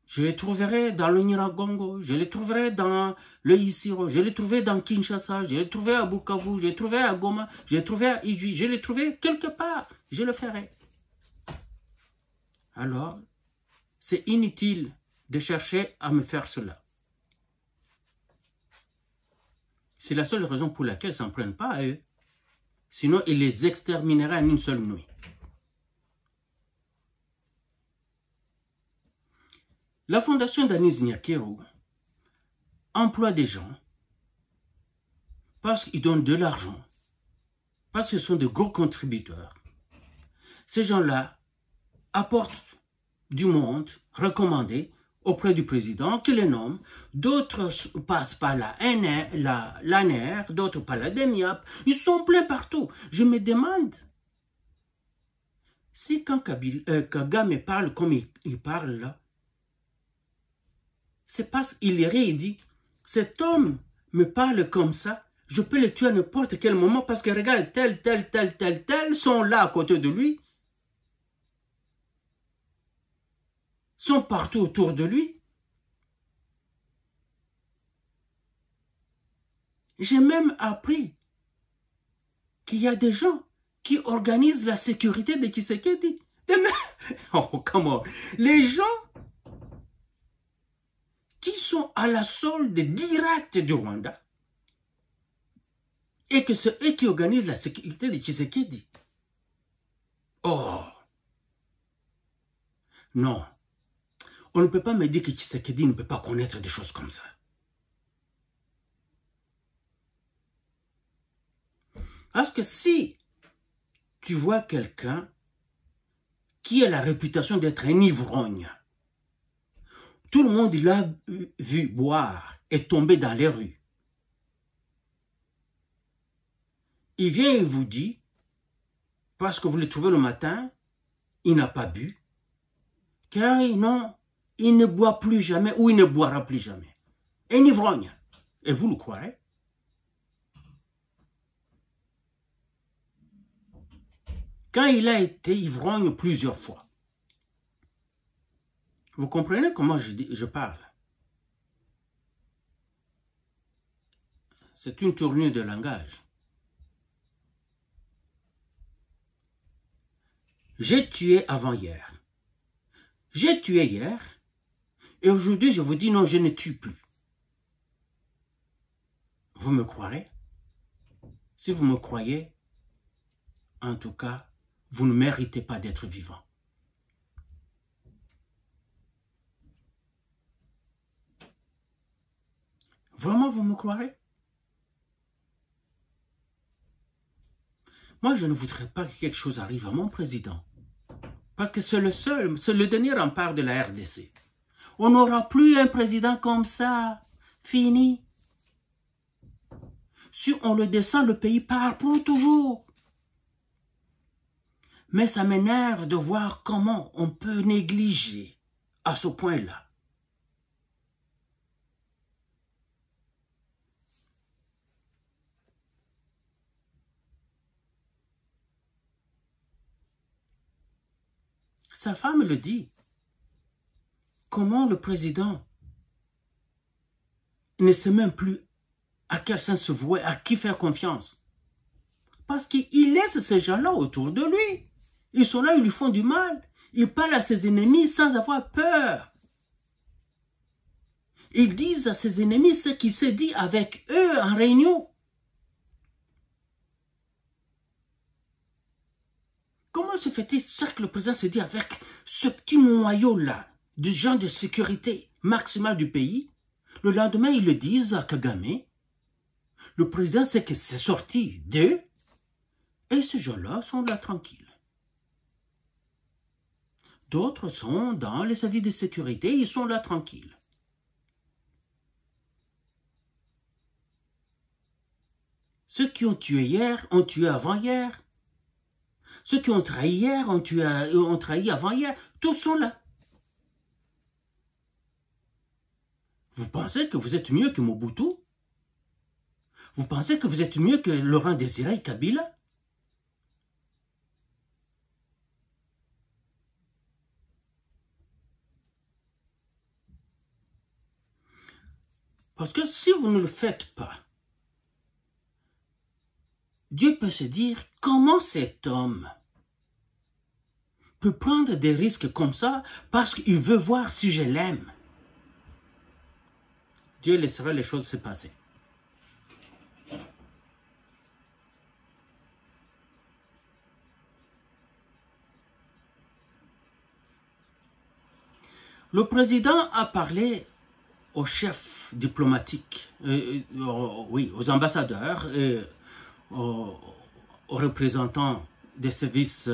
Je les trouverai dans le Nyiragongo, je les trouverai dans le Isiro, je les trouverai dans Kinshasa, je les trouverai à Bukavu, je les trouverai à Goma, je les trouverai à Idji, je les trouverai quelque part, je le ferai. Alors, c'est inutile de chercher à me faire cela. C'est la seule raison pour laquelle ils ne s'en prennent pas à eux. Sinon, ils les extermineraient en une seule nuit. La fondation Denis Nyakeru emploie des gens parce qu'ils donnent de l'argent, parce que ce sont de gros contributeurs. Ces gens-là apportent du monde recommandé auprès du président qui les nomme. D'autres passent par l'ANER, d'autres par la DEMIAP. Ils sont pleins partout. Je me demande si quand Kagame parle comme il parle là, c'est parce qu'il rit et dit, cet homme me parle comme ça, je peux le tuer à n'importe quel moment parce que regarde, tel sont là à côté de lui, sont partout autour de lui. J'ai même appris qu'il y a des gens qui organisent la sécurité de Tshisekedi. Oh, comment? Les gens qui sont à la solde directe du Rwanda et que c'est eux qui organisent la sécurité de Tshisekedi. Oh! Non. On ne peut pas me dire que Tshisekedi ne peut pas connaître des choses comme ça. Parce que si tu vois quelqu'un qui a la réputation d'être un ivrogne, tout le monde l'a vu boire et tomber dans les rues. Il vient et vous dit, parce que vous le trouvez le matin, il n'a pas bu, car non, il ne boit plus jamais ou il ne boira plus jamais. Un ivrogne. Et vous le croirez? Quand il a été ivrogne plusieurs fois. Vous comprenez comment je parle? C'est une tournure de langage. J'ai tué avant-hier. J'ai tué hier. Et aujourd'hui, je vous dis non, je ne tue plus. Vous me croirez? Si vous me croyez, en tout cas, vous ne méritez pas d'être vivant. Vraiment, vous me croirez? Moi, je ne voudrais pas que quelque chose arrive à mon président. Parce que c'est le dernier rempart de la RDC. On n'aura plus un président comme ça. Fini. Si on le descend, le pays part pour toujours. Mais ça m'énerve de voir comment on peut négliger à ce point-là. Sa femme le dit. Comment le président ne sait même plus à quel sens se vouer, à qui faire confiance. Parce qu'il laisse ces gens-là autour de lui. Ils sont là, ils lui font du mal. Il parle à ses ennemis sans avoir peur. Ils disent à ses ennemis ce qu'il s'est dit avec eux en réunion. Comment se fait-il ça que le président se dit avec ce petit noyau-là du genre de sécurité maximale du pays? Le lendemain, ils le disent à Kagame. Le président sait que c'est sorti d'eux. Et ces gens-là sont là tranquilles. D'autres sont dans les services de sécurité, ils sont là tranquilles. Ceux qui ont tué hier ont tué avant-hier. Ceux qui ont trahi hier ont trahi avant-hier. Tous sont là. Vous pensez que vous êtes mieux que Mobutu? Vous pensez que vous êtes mieux que Laurent Désiré Kabila? Parce que si vous ne le faites pas, Dieu peut se dire, comment cet homme peut prendre des risques comme ça parce qu'il veut voir si je l'aime? Dieu laissera les choses se passer. Le président a parlé aux chefs diplomatiques, oui, aux ambassadeurs, aux représentants des services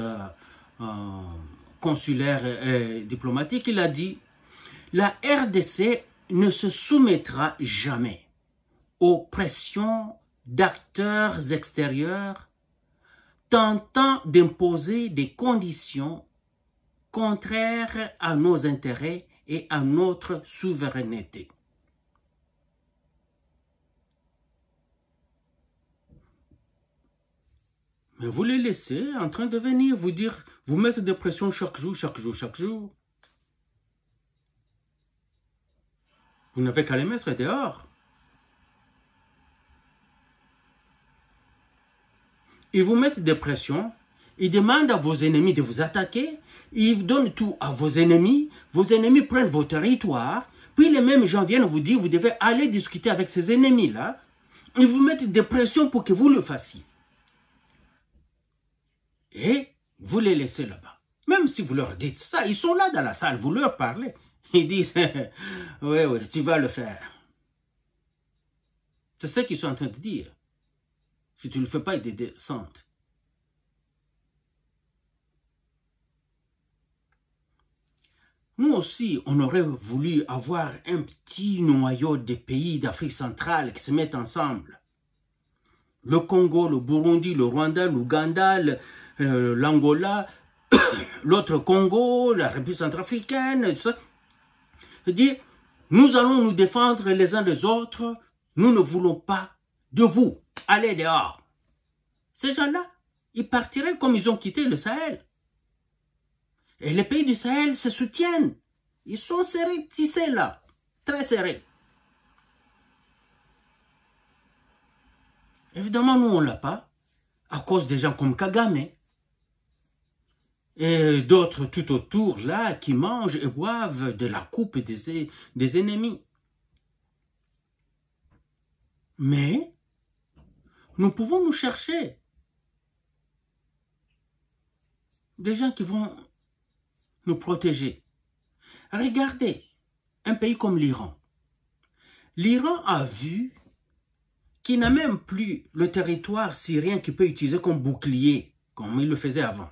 consulaires et diplomatiques. Il a dit, la RDC ne se soumettra jamais aux pressions d'acteurs extérieurs tentant d'imposer des conditions contraires à nos intérêts et à notre souveraineté. Mais vous les laissez en train de venir vous dire, vous mettre des pressions chaque jour, chaque jour, chaque jour. Vous n'avez qu'à les mettre dehors. Ils vous mettent des pressions, ils demandent à vos ennemis de vous attaquer, ils donnent tout à vos ennemis prennent vos territoires, puis les mêmes gens viennent vous dire, vous devez aller discuter avec ces ennemis-là, ils vous mettent des pressions pour que vous le fassiez. Et vous les laissez là-bas. Même si vous leur dites ça, ils sont là dans la salle, vous leur parlez. Ils disent, oui, oui, tu vas le faire. C'est ce qu'ils sont en train de dire. Si tu ne le fais pas, ils te descendent. Nous aussi, on aurait voulu avoir un petit noyau de pays d'Afrique centrale qui se mettent ensemble. Le Congo, le Burundi, le Rwanda, l'Ouganda, l'Angola, l'autre Congo, la République centrafricaine, tout ça. C'est-à-dire, nous allons nous défendre les uns des autres, nous ne voulons pas de vous. Allez dehors. Ces gens-là, ils partiraient comme ils ont quitté le Sahel. Et les pays du Sahel se soutiennent. Ils sont serrés, tissés là, très serrés. Évidemment, nous, on ne l'a pas, à cause des gens comme Kagame. Et d'autres tout autour, là, qui mangent et boivent de la coupe des ennemis. Mais, nous pouvons nous chercher des gens qui vont nous protéger. Regardez, un pays comme l'Iran. L'Iran a vu qu'il n'a même plus le territoire syrien qu'il peut utiliser comme bouclier, comme il le faisait avant.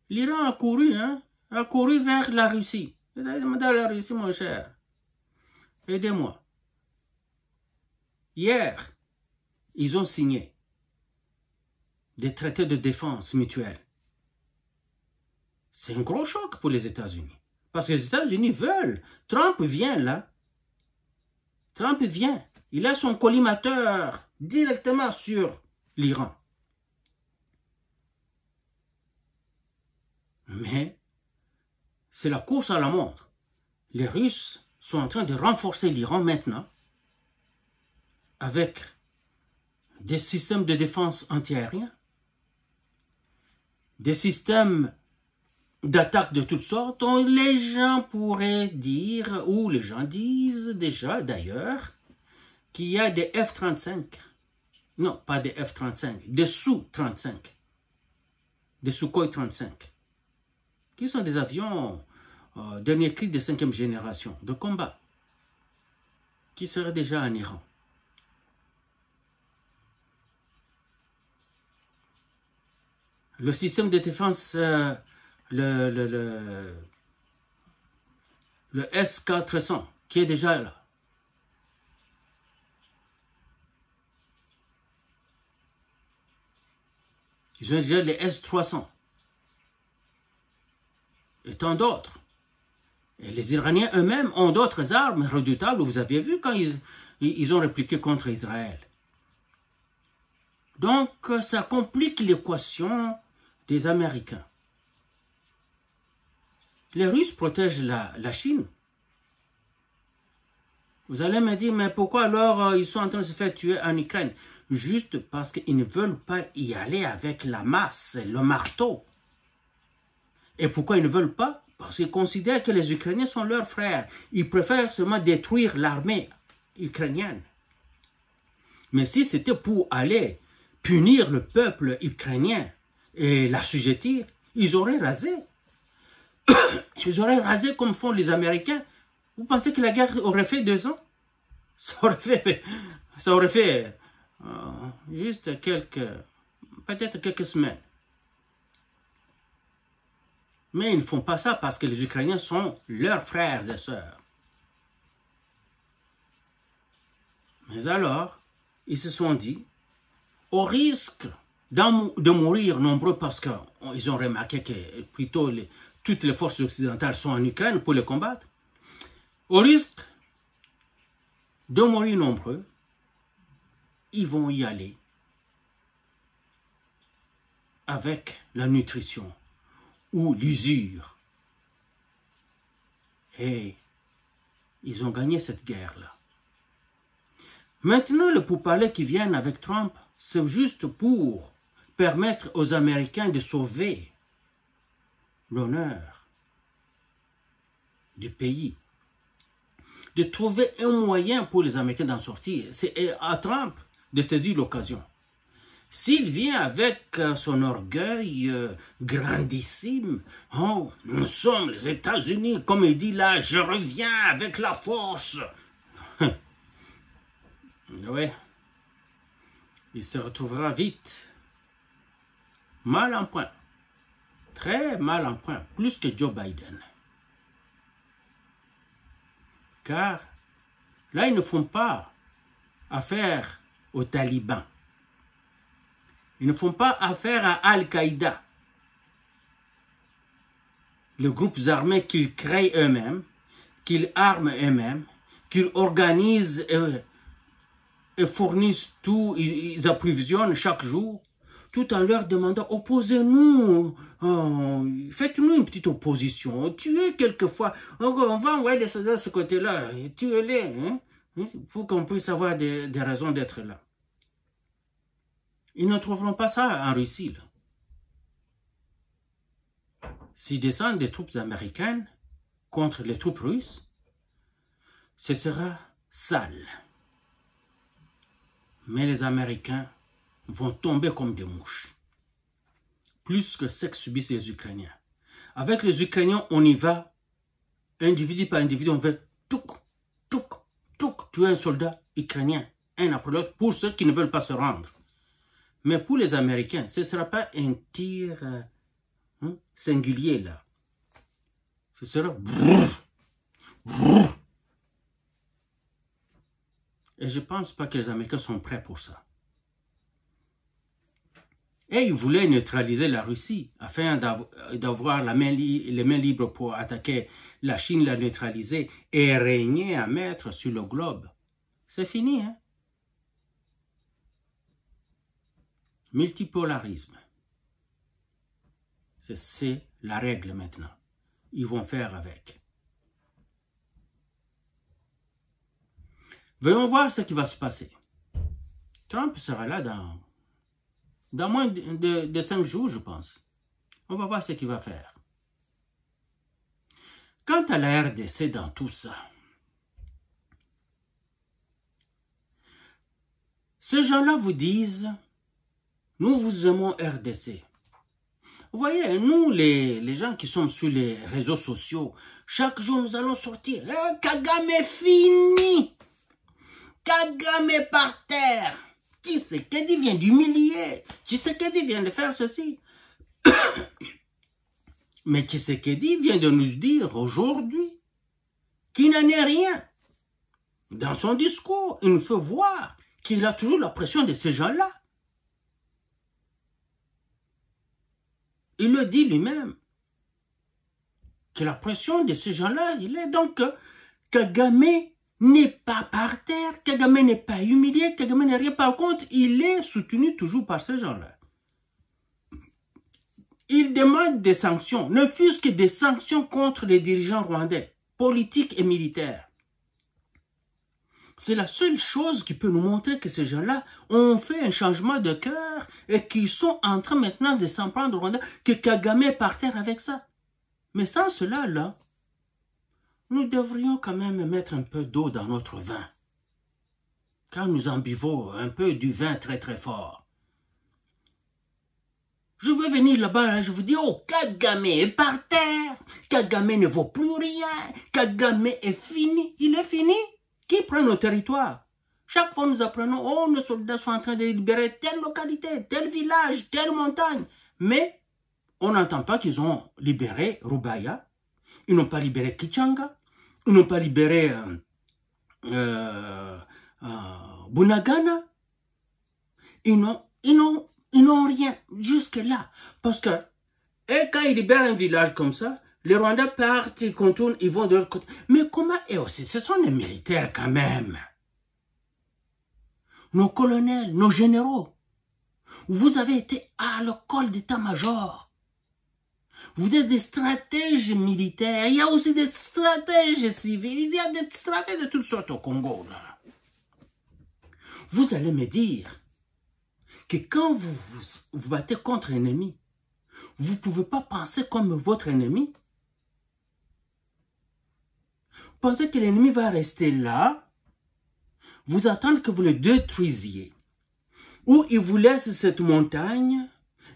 L'Iran a couru vers la Russie. Il a demandé à la Russie, mon cher, aidez-moi. Hier, ils ont signé des traités de défense mutuelle. C'est un gros choc pour les États-Unis. Parce que les États-Unis veulent. Trump vient là. Trump vient. Il a son collimateur directement sur l'Iran. Mais c'est la course à la montre. Les Russes sont en train de renforcer l'Iran maintenant avec des systèmes de défense antiaérien, des systèmes d'attaque de toutes sortes, dont les gens pourraient dire, ou les gens disent déjà d'ailleurs, qu'il y a des F-35. Non, pas des F-35, des Su-35, des Sukhoi 35, qui sont des avions dernier cri de 5e génération de combat, qui seraient déjà en Iran. Le système de défense, le S-400, qui est déjà là. Ils ont déjà les S-300. Et tant d'autres. Et les Iraniens eux-mêmes ont d'autres armes redoutables. Vous aviez vu quand ils ont répliqué contre Israël. Donc, ça complique l'équation des Américains. Les Russes protègent la Chine. Vous allez me dire, mais pourquoi alors ils sont en train de se faire tuer en Ukraine? Juste parce qu'ils ne veulent pas y aller avec la masse, le marteau. Et pourquoi ils ne veulent pas? Parce qu'ils considèrent que les Ukrainiens sont leurs frères. Ils préfèrent seulement détruire l'armée ukrainienne. Mais si c'était pour aller punir le peuple ukrainien et l'assujettir, ils auraient rasé. Ils auraient rasé comme font les Américains. Vous pensez que la guerre aurait fait 2 ans? Ça aurait fait juste peut-être quelques semaines. Mais ils ne font pas ça parce que les Ukrainiens sont leurs frères et sœurs. Mais alors, ils se sont dit, au risque de mourir nombreux parce qu'ils ont remarqué que plutôt toutes les forces occidentales sont en Ukraine pour les combattre, au risque de mourir nombreux, ils vont y aller avec la nutrition ou l'usure. Et ils ont gagné cette guerre-là. Maintenant, le pourparlers qui viennent avec Trump, c'est juste pour permettre aux Américains de sauver l'honneur du pays, de trouver un moyen pour les Américains d'en sortir. C'est à Trump de saisir l'occasion. S'il vient avec son orgueil grandissime, oh, nous sommes les États-Unis, comme il dit là, je reviens avec la force. Oui, il se retrouvera vite mal en point, très mal en point, plus que Joe Biden. Car là, ils ne font pas affaire aux talibans. Ils ne font pas affaire à Al-Qaïda, les groupes armés qu'ils créent eux-mêmes, qu'ils arment eux-mêmes, qu'ils organisent et fournissent tout, ils approvisionnent chaque jour, tout en leur demandant, opposez-nous, faites-nous une petite opposition, tuez quelquefois, on va envoyer des soldats de ce côté-là, tuez-les, hein, pour qu'on puisse avoir des raisons d'être là. Ils ne trouveront pas ça en Russie, là. S'ils descendent des troupes américaines contre les troupes russes, ce sera sale. Mais les Américains vont tomber comme des mouches. Plus que ce que subissent les Ukrainiens. Avec les Ukrainiens, on y va, individu par individu, on va tuer un soldat ukrainien, un après l'autre, pour ceux qui ne veulent pas se rendre. Mais pour les Américains, ce ne sera pas un tir singulier là. Ce sera... Et je ne pense pas que les Américains sont prêts pour ça. Et ils voulaient neutraliser la Russie afin d'avoir les mains libres pour attaquer la Chine, la neutraliser et régner à maître sur le globe. C'est fini, hein? Multipolarisme. C'est la règle maintenant. Ils vont faire avec. Voyons voir ce qui va se passer. Trump sera là dans moins de 5 jours, je pense. On va voir ce qu'il va faire. Quant à la RDC dans tout ça, ces gens-là vous disent, nous vous aimons RDC. Vous voyez, nous, les gens qui sommes sur les réseaux sociaux, chaque jour nous allons sortir. Kagame est fini. Kagame est par terre. Tshisekedi vient d'humilier. Tshisekedi vient de faire ceci. Mais Tshisekedi vient de nous dire aujourd'hui qu'il n'en est rien. Dans son discours, il nous fait voir qu'il a toujours la pression de ces gens-là. Il le dit lui-même. Que la pression de ces gens-là, il est donc Kagame n'est pas par terre, Kagame n'est pas humilié, Kagame n'est rien. Par contre, il est soutenu toujours par ces gens-là. Il demande des sanctions, ne fût-ce que des sanctions contre les dirigeants rwandais, politiques et militaires. C'est la seule chose qui peut nous montrer que ces gens-là ont fait un changement de cœur et qu'ils sont en train maintenant de s'en prendre au Rwanda, que Kagame est par terre avec ça. Mais sans cela, là, nous devrions quand même mettre un peu d'eau dans notre vin. Car nous en buvons un peu du vin très très fort. Je vais venir là-bas, je vous dis, oh, Kagame est par terre, Kagame ne vaut plus rien, Kagame est fini. Il est fini. Qui prend nos territoires? Chaque fois nous apprenons, oh, nos soldats sont en train de libérer telle localité, tel village, telle montagne. Mais on n'entend pas qu'ils ont libéré Rubaya, ils n'ont pas libéré Kichanga, ils n'ont pas libéré Bunagana. Ils n'ont rien jusque-là. Parce que, et quand ils libèrent un village comme ça, les Rwandais partent, ils contournent, ils vont de l'autre côté. Mais comment, et aussi, ce sont les militaires quand même. Nos colonels, nos généraux. Vous avez été à l'école d'état-major. Vous êtes des stratèges militaires. Il y a aussi des stratèges civils. Il y a des stratèges de toutes sortes au Congo, là. Vous allez me dire que quand vous vous battez contre un ennemi, vous ne pouvez pas penser comme votre ennemi. Pensez que l'ennemi va rester là, vous attendre que vous le détruisiez. Ou il vous laisse cette montagne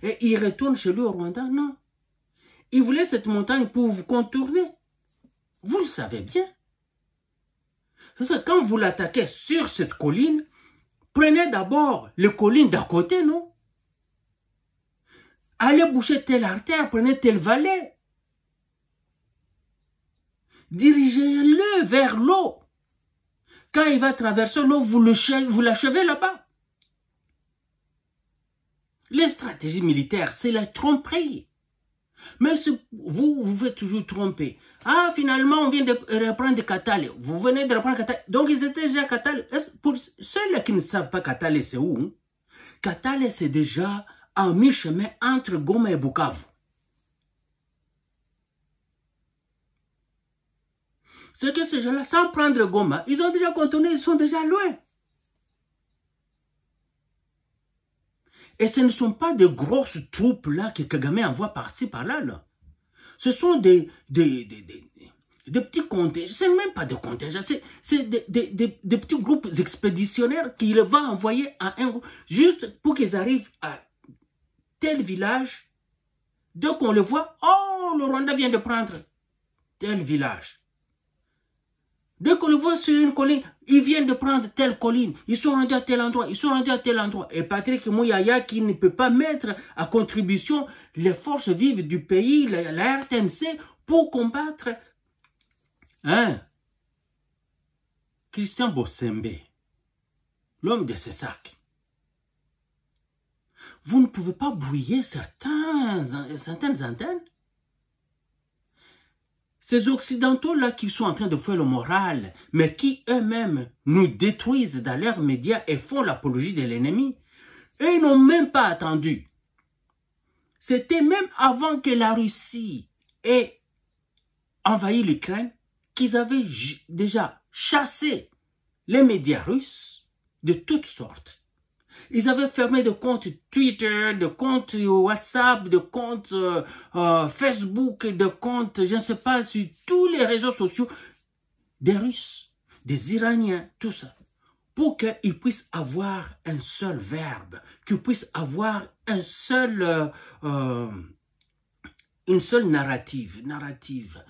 et il retourne chez lui au Rwanda? Non. Il vous laisse cette montagne pour vous contourner. Vous le savez bien. C'est ça, quand vous l'attaquez sur cette colline, prenez d'abord les collines d'à côté, non? Allez boucher telle artère, prenez telle vallée. Dirigez-le vers l'eau. Quand il va traverser l'eau, vous l'achevez là-bas. Les stratégies militaires, c'est la tromperie. Mais vous faites toujours tromper. Ah, finalement, on vient de reprendre Katale. Vous venez de reprendre Katale. Donc, ils étaient déjà à Katale. Pour ceux qui ne savent pas Katale, c'est où? Katale, c'est déjà à mi-chemin entre Goma et Bukavu. C'est que ces gens-là, sans prendre Goma, ils ont déjà contourné, ils sont déjà loin. Et ce ne sont pas de grosses troupes là que Kagame envoie par-ci, par-là. Là. Ce sont des petits contingents, c'est même pas des contingents, c'est des petits groupes expéditionnaires qu'il va envoyer à un groupe, juste pour qu'ils arrivent à tel village. Dès qu'on le voit, oh, le Rwanda vient de prendre tel village. Dès qu'on le voit sur une colline, ils viennent de prendre telle colline. Ils sont rendus à tel endroit, ils sont rendus à tel endroit. Et Patrick Mouyaya, qui ne peut pas mettre à contribution les forces vives du pays, la RTNC, pour combattre Christian Bossembe, l'homme de ces sacs. Vous ne pouvez pas brouiller certaines antennes. Ces Occidentaux-là qui sont en train de faire le moral, mais qui eux-mêmes nous détruisent dans leurs médias et font l'apologie de l'ennemi, eux, ils n'ont même pas attendu. C'était même avant que la Russie ait envahi l'Ukraine qu'ils avaient déjà chassé les médias russes de toutes sortes. Ils avaient fermé des comptes Twitter, des comptes WhatsApp, des comptes Facebook, des comptes, je ne sais pas, sur tous les réseaux sociaux des Russes, des Iraniens, tout ça. Pour qu'ils puissent avoir un seul verbe, qu'ils puissent avoir une seule narrative,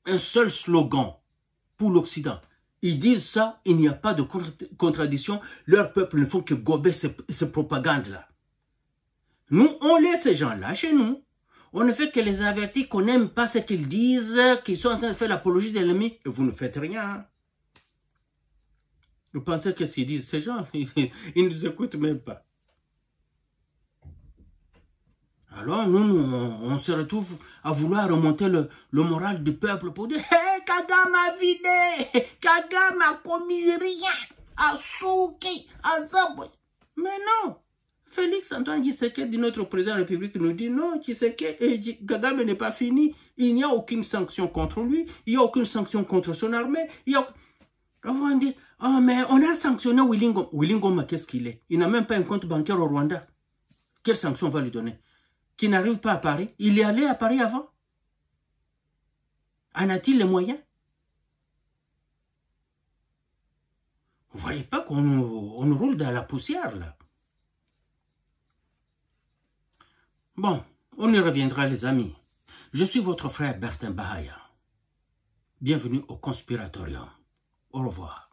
un seul slogan pour l'Occident. Ils disent ça, il n'y a pas de contradiction. Leur peuple ne font que gober ces propagandes-là. Nous, on laisse ces gens-là chez nous. On ne fait que les avertir qu'on n'aime pas ce qu'ils disent, qu'ils sont en train de faire l'apologie de l'ennemi. Et vous ne faites rien. Vous pensez que s'ils disent ces gens, ils ne nous écoutent même pas. Alors, nous, on se retrouve à vouloir remonter le moral du peuple pour dire « Hey, Kagame a vidé, Kagame a commis rien, a souki, a zaboué. » Mais non, Félix Antoine Tshisekedi, notre président de la République, nous dit « Non, Kagame n'est pas fini, il n'y a aucune sanction contre lui, il n'y a aucune sanction contre son armée. » On va dire « Oh, mais on a sanctionné Willy-Ngoma. » Willy-Ngoma, qu'est-ce qu'il est? Il n'a même pas un compte bancaire au Rwanda. Quelle sanction on va lui donner? Qui n'arrive pas à Paris. Il est allé à Paris avant. En a-t-il les moyens? Vous ne voyez pas qu'on nous roule dans la poussière, là? Bon, on y reviendra, les amis. Je suis votre frère Bertin Bahaya. Bienvenue au Conspiratorium. Au revoir.